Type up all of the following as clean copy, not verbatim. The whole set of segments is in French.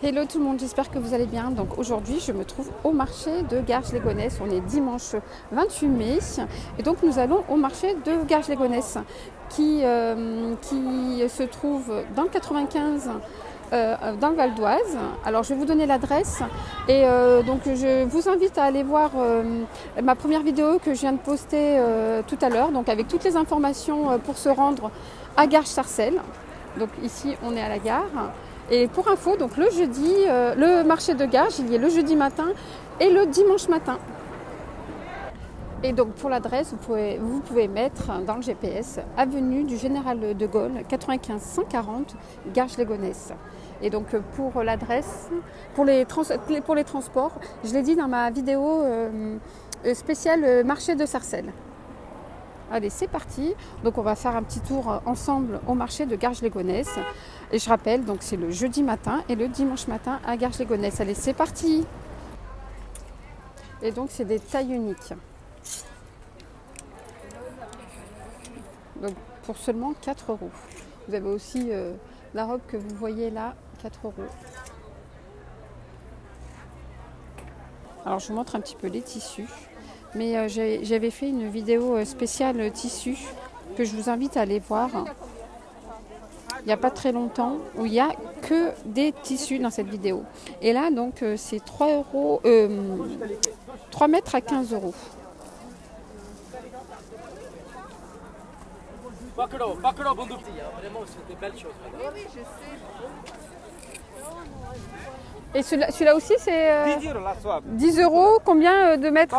Hello tout le monde, j'espère que vous allez bien. Donc aujourd'hui, je me trouve au marché de Garges-les-Gonesse. On est dimanche 28 mai et donc nous allons au marché de Garges-les-Gonesse qui se trouve dans le 95, dans le Val d'Oise. Alors je vais vous donner l'adresse et donc je vous invite à aller voir ma première vidéo que je viens de poster tout à l'heure, donc avec toutes les informations pour se rendre à Garges-Sarcelles. Donc ici, on est à la gare. Et pour info, donc le jeudi, le marché de Garges, il y est le jeudi matin et le dimanche matin. Et donc pour l'adresse, vous pouvez mettre dans le GPS avenue du Général de Gaulle, 95 140, Garges-les-Gonesse. Et donc pour l'adresse, pour les transports, je l'ai dit dans ma vidéo spéciale marché de Sarcelles. Allez, c'est parti. Donc on va faire un petit tour ensemble au marché de Garges-les-Gonesse. Et je rappelle, donc c'est le jeudi matin et le dimanche matin à Garges-les-Gonesse. Allez, c'est parti. Et donc c'est des tailles uniques. Donc pour seulement 4 €. Vous avez aussi la robe que vous voyez là, 4 €. Alors je vous montre un petit peu les tissus. Mais j'avais fait une vidéo spéciale tissu que je vous invite à aller voir il n'y a pas très longtemps, où il n'y a que des tissus dans cette vidéo. Et là donc c'est 3 mètres à 15 €. Et celui-là aussi, c'est 10 €. Combien de mètres?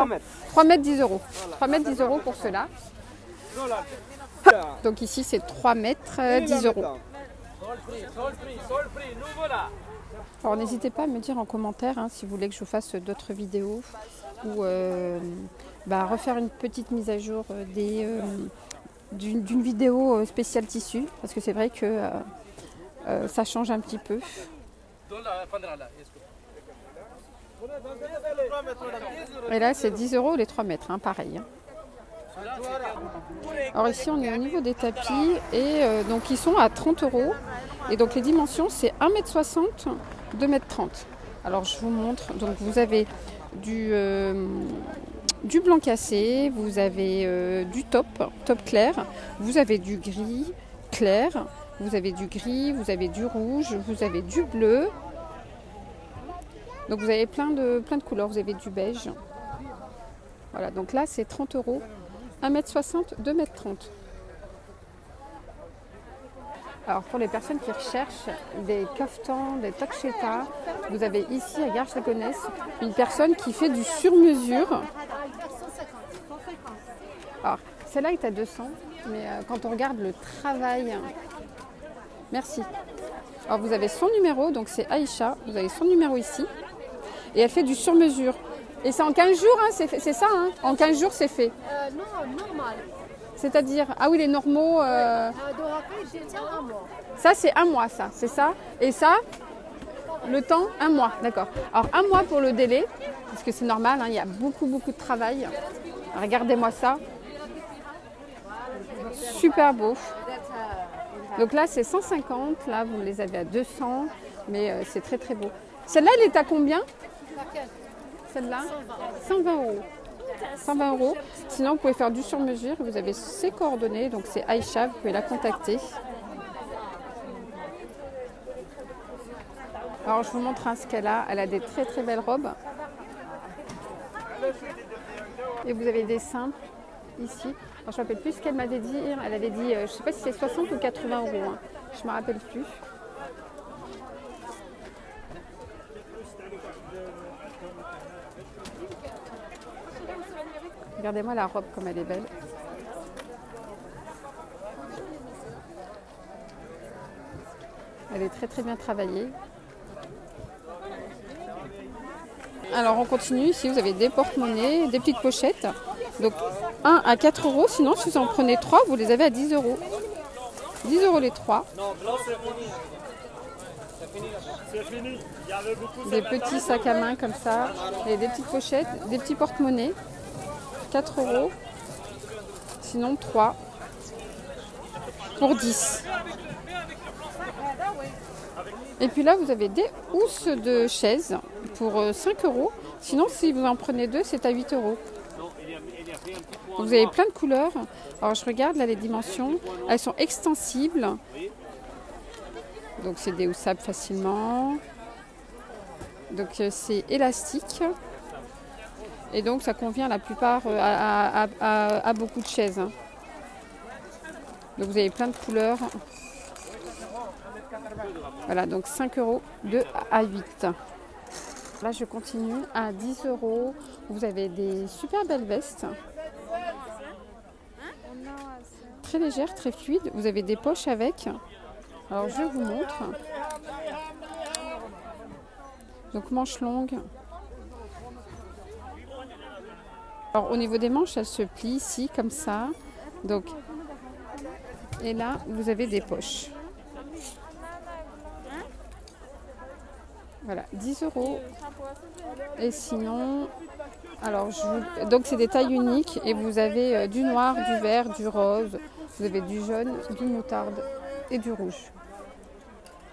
3 mètres, 10 €. Voilà. 3 mètres, 10 € pour cela. Donc ici, c'est 3 mètres, 10 €. Alors n'hésitez pas à me dire en commentaire si vous voulez que je vous fasse d'autres vidéos ou refaire une petite mise à jour d'une vidéo spéciale tissu. Parce que c'est vrai que ça change un petit peu. Et là c'est 10 € les 3 mètres, pareil. Alors ici on est au niveau des tapis et donc ils sont à 30 €. Et donc les dimensions c'est 1,60 m, 2,30 m. Alors je vous montre, donc vous avez du blanc cassé, vous avez du top clair, vous avez du gris clair, vous avez du gris, vous avez du rouge, vous avez du bleu. Donc vous avez plein de couleurs, vous avez du beige. Voilà, donc là c'est 30 €, 1,60 m, 2,30 m. Alors pour les personnes qui recherchent des kaftans, des tokcheta, vous avez ici à Garges-les-Gonesse une personne qui fait du sur-mesure. Alors celle-là est à 200, mais quand on regarde le travail... Merci. Alors vous avez son numéro, donc c'est Aïcha, vous avez son numéro ici. Et elle fait du sur-mesure. Et c'est en 15 jours, c'est ça, en 15 jours c'est fait. Non, normal. C'est-à-dire, ah oui, les normaux... Ça c'est 1 mois, ça, c'est ça. Et ça, le temps, 1 mois, d'accord. Alors 1 mois pour le délai, parce que c'est normal, il y a beaucoup de travail. Regardez-moi ça. Super beau. Donc là c'est 150, là vous les avez à 200, mais c'est très très beau. Celle-là elle est à combien? Celle-là 120 €. 120 €. Sinon vous pouvez faire du sur-mesure, vous avez ses coordonnées, donc c'est Aïcha, vous pouvez la contacter. Alors je vous montre ce qu'elle a, elle a des très très belles robes. Et vous avez des simples ici. Alors, je ne me rappelle plus ce qu'elle m'avait dit. Elle avait dit, je ne sais pas si c'est 60 ou 80 €. Je ne me rappelle plus. Regardez-moi la robe comme elle est belle. Elle est très très bien travaillée. Alors on continue. Ici vous avez des porte-monnaies, des petites pochettes. Donc 1 à 4 €, sinon si vous en prenez 3, vous les avez à 10 €. 10 € les 3. Des petits sacs à main comme ça, et des petites pochettes, des petits porte-monnaies. 4 €, sinon 3 pour 10. Et puis là, vous avez des housses de chaises pour 5 euros. Sinon, si vous en prenez deux, c'est à 8 euros. Donc, vous avez plein de couleurs. Alors, je regarde là les dimensions. Elles sont extensibles. Donc, c'est déhoussables facilement. Donc, c'est élastique. Et donc, ça convient la plupart à beaucoup de chaises. Donc, vous avez plein de couleurs. Voilà, donc 5 euros de à 8. Là, je continue à 10 euros. Vous avez des super belles vestes. Très légères, très fluides. Vous avez des poches avec. Alors, je vous montre. Donc, manches longues. Alors, au niveau des manches, elles se plient ici, comme ça. Donc, et là, vous avez des poches. Voilà, 10 euros. Et sinon, alors donc c'est des tailles uniques et vous avez du noir, du vert, du rose, vous avez du jaune, du moutarde et du rouge.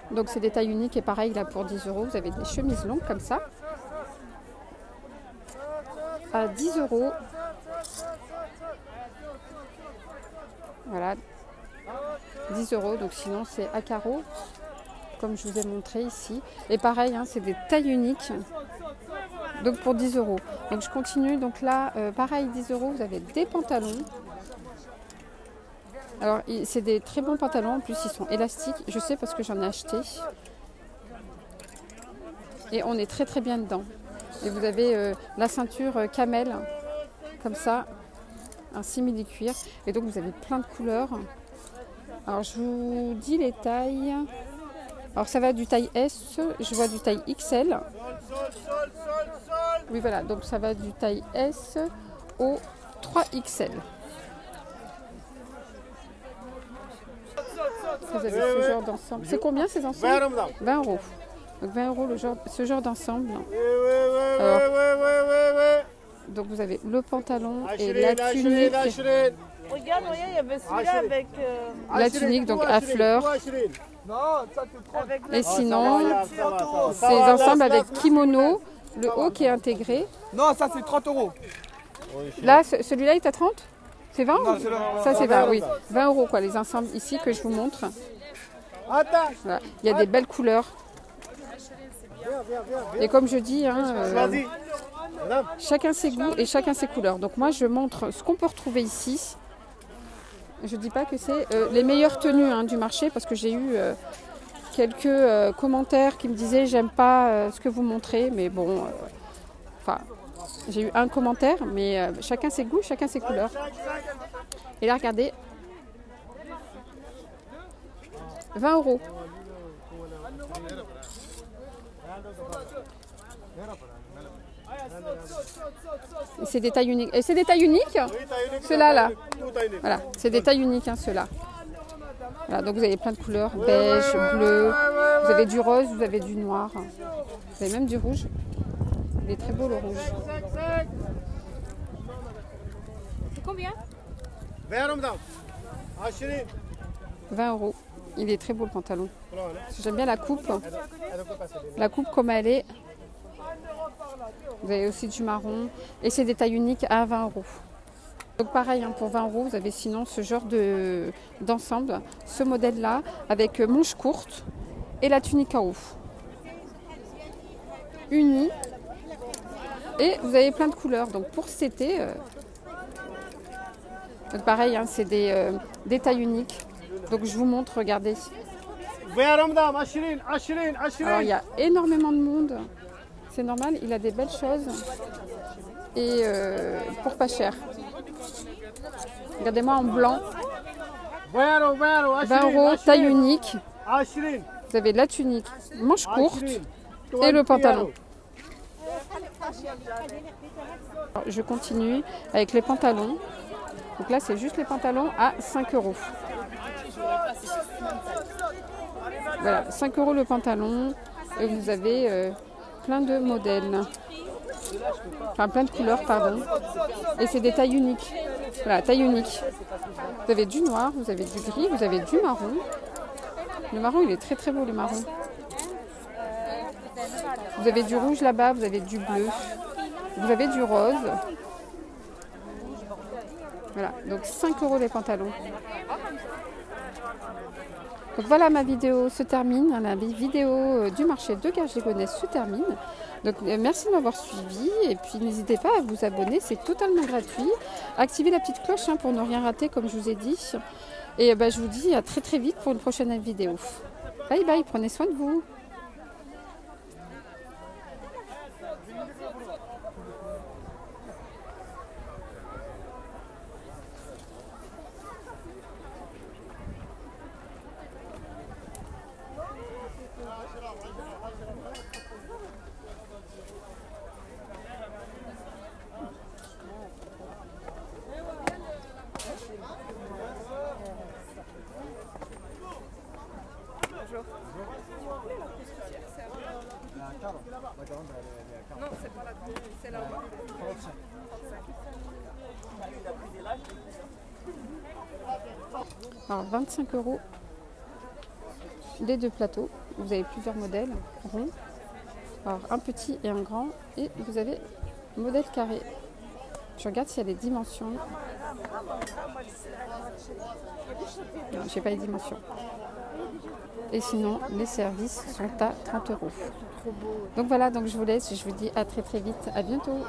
Donc c'est des tailles uniques et pareil là pour 10 euros, vous avez des chemises longues comme ça. À 10 euros. Voilà, 10 euros, donc sinon c'est à carreaux. Comme je vous ai montré ici. Et pareil, hein, c'est des tailles uniques. Donc pour 10 euros. Donc je continue. Donc là, pareil, 10 euros, vous avez des pantalons. Alors, c'est des très bons pantalons. En plus, ils sont élastiques. Je sais parce que j'en ai acheté. Et on est très très bien dedans. Et vous avez la ceinture camel. Comme ça. Un simili-cuir. Et donc, vous avez plein de couleurs. Alors, je vous dis les tailles. Alors ça va du taille S, je vois du taille XL. Oui voilà, donc ça va du taille S au 3XL. Vous avez ce genre d'ensemble. C'est combien ces ensembles? 20 euros. Donc 20 euros ce genre d'ensemble. Donc vous avez le pantalon et la tunique. Regarde, il y avait celui-là avec... La tunique donc à fleurs. Et sinon, ces ensembles avec kimono, le haut qui est intégré. Non, ça c'est 30 euros. Là, celui-là il est à 30? C'est 20? Non, ça c'est 20, oui. 20 euros quoi, les ensembles ici que je vous montre. Voilà. Il y a des belles couleurs. Et comme je dis, hein, chacun ses goûts et chacun ses couleurs. Donc moi je montre ce qu'on peut retrouver ici. Je ne dis pas que c'est les meilleures tenues hein, du marché parce que j'ai eu quelques commentaires qui me disaient j'aime pas ce que vous montrez, mais bon, j'ai eu un commentaire, mais chacun ses goûts, chacun ses couleurs. Et là, regardez, 20 euros. C'est des tailles uniques. Et c'est des tailles uniques, ceux-là, là. Voilà, c'est des tailles uniques, hein, ceux-là. Voilà, donc vous avez plein de couleurs, beige, bleu, vous avez du rose, vous avez du noir, vous avez même du rouge. Il est très beau le rouge. C'est combien? 20 euros. Il est très beau le pantalon. J'aime bien la coupe. La coupe comme elle est. Vous avez aussi du marron. Et c'est des tailles uniques à 20 euros. Donc pareil, hein, pour 20 euros, vous avez sinon ce genre d'ensemble, ce modèle-là, avec manches courtes et la tunique en haut. Unie. Et vous avez plein de couleurs. Donc pour cet été, donc pareil, hein, c'est des tailles uniques. Donc je vous montre, regardez. Alors il y a énormément de monde. C'est normal, il a des belles choses. Et pour pas cher. Regardez-moi en blanc. 20 euros, taille unique. Vous avez la tunique, manche courte et le pantalon. Alors, je continue avec les pantalons. Donc là, c'est juste les pantalons à 5 euros. Voilà, 5 euros le pantalon. Et vous avez plein de modèles. Enfin, plein de couleurs, pardon. Et c'est des tailles uniques. Voilà, taille unique. Vous avez du noir, vous avez du gris, vous avez du marron. Le marron, il est très très beau, le marron. Vous avez du rouge là-bas, vous avez du bleu, vous avez du rose. Voilà, donc 5 € les pantalons. Donc voilà, ma vidéo se termine, la vidéo du marché de Garges-les-Gonesse se termine. Donc merci de m'avoir suivi et puis n'hésitez pas à vous abonner, c'est totalement gratuit. Activez la petite cloche pour ne rien rater comme je vous ai dit. Et je vous dis à très très vite pour une prochaine vidéo. Bye bye, prenez soin de vous. Non, c'est pas là, c'est là-bas. Alors 25 € les deux plateaux. Vous avez plusieurs modèles ronds. Alors un petit et un grand. Et vous avez modèle carré. Je regarde s'il y a les dimensions. Non, je n'ai pas les dimensions. Et sinon, les services sont à 30 €. Donc voilà, donc je vous laisse. Je vous dis à très très vite. À bientôt.